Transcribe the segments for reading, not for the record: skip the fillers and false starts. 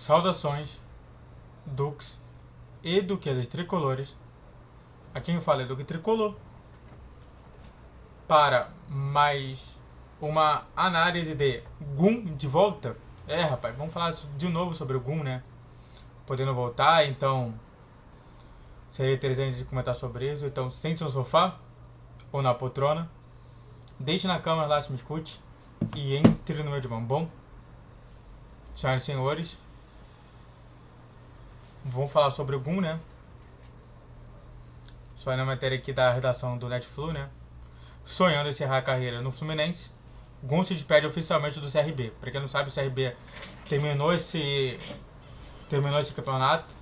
Saudações, Dux e duquesas tricolores. Aqui quem fala é Duque Tricolor. Para mais uma análise de Gun de volta. Rapaz, vamos falar de novo sobre o Gun, né? Podendo voltar, então seria interessante de comentar sobre isso. Então sente no sofá ou na poltrona, deite na cama, relaxe, me escute e entre no meu de bom. Senhoras e senhores, vamos falar sobre o Gun, né? Só na matéria aqui da redação do Netflix, né? Sonhando encerrar a carreira no Fluminense, Gun se despede oficialmente do CRB. Pra quem não sabe, o CRB terminou esse campeonato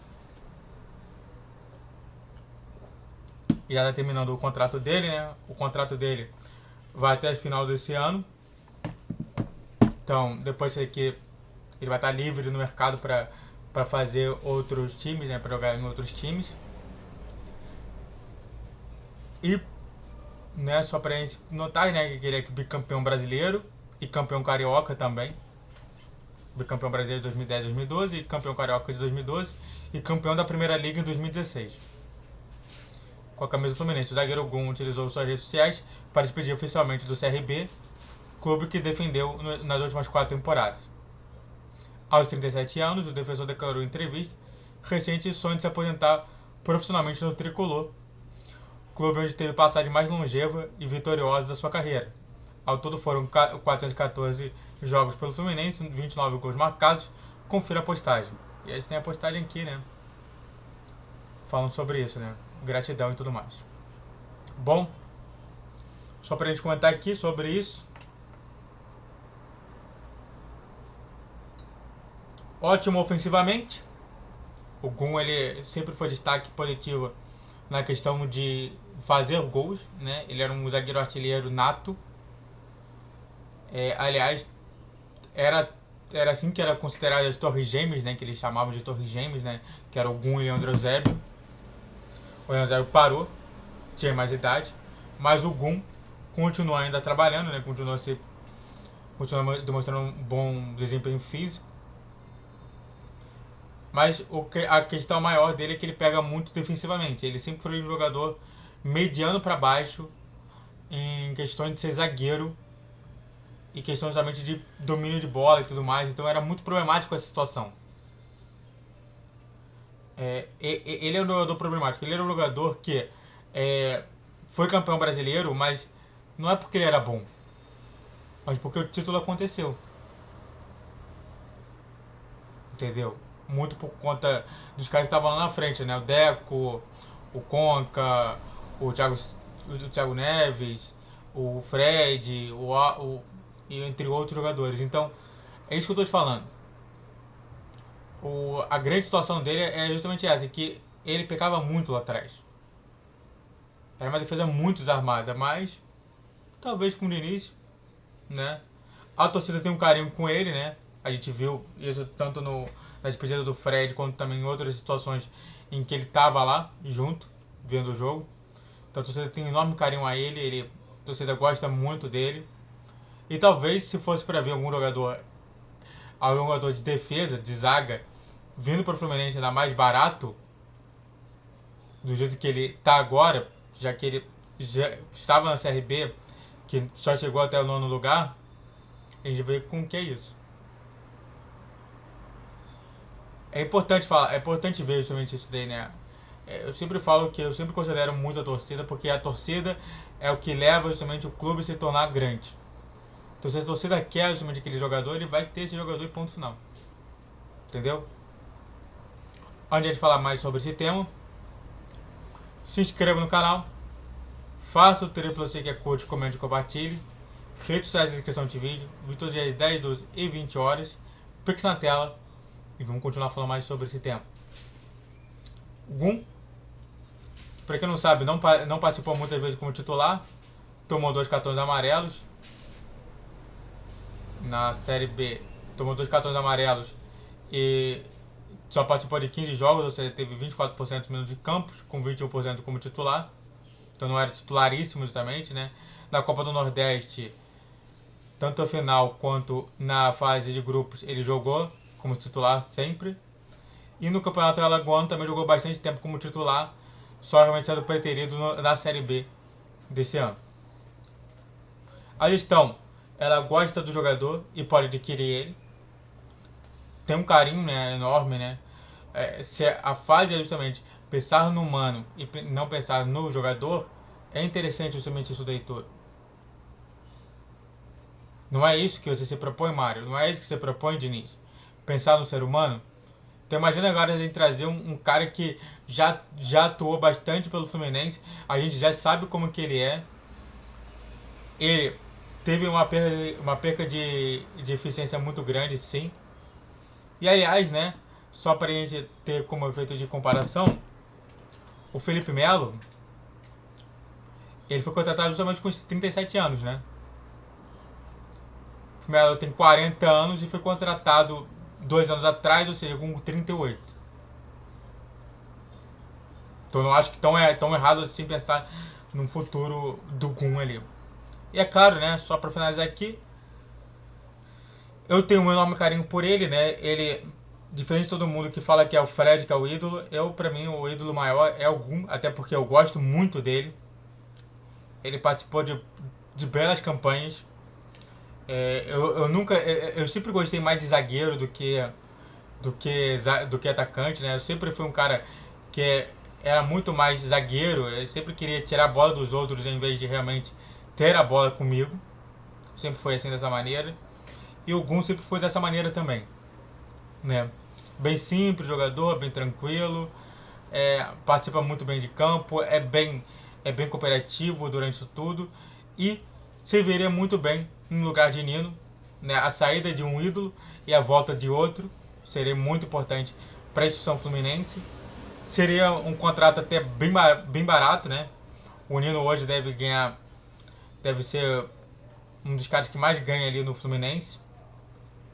e já tá terminando o contrato dele, né? O contrato dele vai até o final desse ano. Então, depois aqui ele vai estar livre no mercado para fazer outros times, né? Para jogar em outros times. E, né, só pra gente notar, né, que ele é bicampeão brasileiro e campeão carioca também. Bicampeão brasileiro de 2010 e 2012 e campeão carioca de 2012 e campeão da Primeira Liga em 2016. Com a camisa do Fluminense, o zagueiro Gun utilizou suas redes sociais para despedir oficialmente do CRB, clube que defendeu nas últimas 4 temporadas. Aos 37 anos, o defensor declarou em entrevista recente sonho de se aposentar profissionalmente no Tricolor, clube onde teve passagem mais longeva e vitoriosa da sua carreira. Ao todo foram 414 jogos pelo Fluminense, 29 gols marcados. Confira a postagem. E aí tem a postagem aqui, né? Falando sobre isso, né? Gratidão e tudo mais. Bom, só pra gente comentar aqui sobre isso. Ótimo ofensivamente. O Gun, ele sempre foi destaque positivo na questão de fazer gols, né? Ele era um zagueiro artilheiro nato. Aliás, era assim que era considerado as torres gêmeas, né? Que eles chamavam de torres gêmeas, né? Que era o Gun e o Leandro Eusébio. O Leandro Eusébio parou, tinha mais idade, mas o Gun continua ainda trabalhando, né? Continua demonstrando um bom desempenho físico. Mas a questão maior dele é que ele pega muito defensivamente. Ele sempre foi um jogador mediano para baixo em questões de ser zagueiro e questão somente de domínio de bola e tudo mais. Então era muito problemático essa situação. Ele é um jogador problemático. Ele era um jogador que foi campeão brasileiro, mas não é porque ele era bom, mas porque o título aconteceu. Entendeu? Muito por conta dos caras que estavam lá na frente, né? O Deco, o Conca, o Thiago Neves, o Fred, e entre outros jogadores. Então, é isso que eu estou te falando. A grande situação dele é justamente essa, que ele pecava muito lá atrás. Era uma defesa muito desarmada, mas talvez com o Diniz, né? A torcida tem um carinho com ele, né? A gente viu isso tanto na despedida do Fred, quanto também em outras situações em que ele estava lá, junto, vendo o jogo. Então a torcida tem um enorme carinho a ele, a torcida gosta muito dele. E talvez, se fosse para ver algum jogador de defesa, de zaga, vindo para o Fluminense ainda mais barato, do jeito que ele está agora, já que ele já estava na CRB, que só chegou até o 9º lugar, a gente vê com o que é isso. É importante ver justamente isso daí, né? Eu sempre falo que eu sempre considero muito a torcida, porque a torcida é o que leva justamente o clube a se tornar grande. Então se a torcida quer justamente aquele jogador, ele vai ter esse jogador e ponto final. Entendeu? Antes de falar mais sobre esse tema, se inscreva no canal, faça o triplo você que é curte, comente e compartilhe. Redes sociais de descrição de vídeo, todos os dias 10, 12 e 20 horas. Pix na tela. E vamos continuar falando mais sobre esse tema. Gun, para quem não sabe, não participou muitas vezes como titular. Tomou 2 cartões amarelos. Na Série B, tomou 2 cartões amarelos e só participou de 15 jogos, ou seja, teve 24% de minutos de campos, com 21% como titular. Então não era titularíssimo justamente, né? Na Copa do Nordeste, tanto a final quanto na fase de grupos, ele jogou como titular sempre. E no Campeonato Alagoano também jogou bastante tempo como titular, só realmente sendo preterido na Série B desse ano. A gestão, ela gosta do jogador e pode adquirir ele. Tem um carinho, né, enorme, né? Se a fase é justamente pensar no humano e não pensar no jogador, é interessante justamente isso daí tudo. Não é isso que você se propõe, Mário? Não é isso que você propõe, Diniz? Pensar no ser humano? Então imagina agora a gente trazer um cara que já atuou bastante pelo Fluminense, a gente já sabe como que ele é. Ele teve uma perca de eficiência muito grande, sim. E aliás, né, só para a gente ter como efeito de comparação, o Felipe Melo, ele foi contratado justamente com 37 anos, né? O Felipe Melo tem 40 anos e foi contratado 2 anos atrás, ou seja, com 38. Então eu não acho que tão errado assim pensar no futuro do Gun ali. E é claro, né, só para finalizar aqui, eu tenho um enorme carinho por ele, né? Ele, diferente de todo mundo que fala que é o Fred, que é o ídolo, pra mim, o ídolo maior é o Gun, até porque eu gosto muito dele. Ele participou de belas campanhas. Eu sempre gostei mais de zagueiro do que atacante, né? Eu sempre fui um cara que era muito mais zagueiro. Eu sempre queria tirar a bola dos outros em vez de realmente ter a bola comigo. Sempre foi assim, dessa maneira. E o Gun sempre foi dessa maneira também, né? Bem simples, jogador, bem tranquilo, participa muito bem de campo, é bem cooperativo durante isso tudo e serviria muito bem no lugar de Nino, né? A saída de um ídolo e a volta de outro seria muito importante para a instituição fluminense. Seria um contrato até bem barato, né? O Nino hoje deve ser um dos caras que mais ganha ali no Fluminense.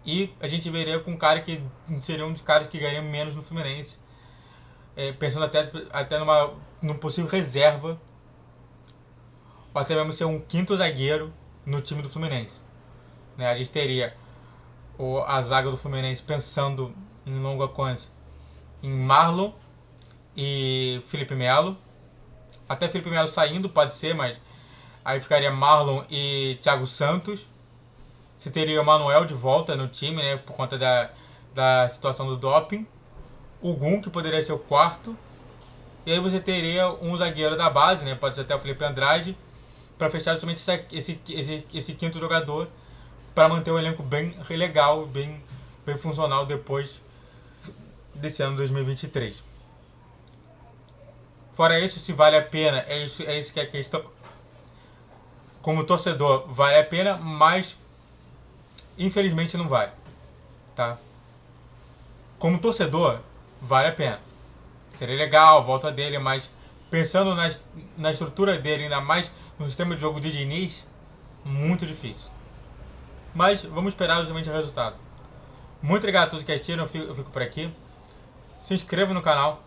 E a gente veria com um cara que seria um dos caras que ganharia menos no Fluminense. Pensando até numa possível reserva. Ou até mesmo ser um quinto zagueiro no time do Fluminense. Né? A gente teria a zaga do Fluminense pensando em longo alcance em Marlon e Felipe Melo. Até Felipe Melo saindo pode ser, mas aí ficaria Marlon e Thiago Santos. Você teria o Manuel de volta no time, né, por conta da situação do doping. O Gun, que poderia ser o quarto. E aí você teria um zagueiro da base, né, pode ser até o Felipe Andrade, para fechar justamente esse quinto jogador, para manter o elenco bem legal, bem funcional depois desse ano 2023. Fora isso, se vale a pena, é isso que é a questão. Como torcedor, vale a pena, mas infelizmente não vale, tá? Como torcedor, vale a pena. Seria legal a volta dele, mas pensando na estrutura dele, ainda mais no sistema de jogo de Diniz, muito difícil. Mas vamos esperar justamente o resultado. Muito obrigado a todos que assistiram, eu fico por aqui. Se inscreva no canal,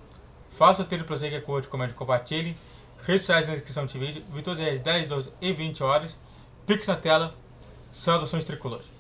faça o trilho para você que curte, comente, compartilhe. Redes sociais na descrição desse vídeo, vi todos às 10, 12 e 20 horas. Pix na tela, saudações tricolores.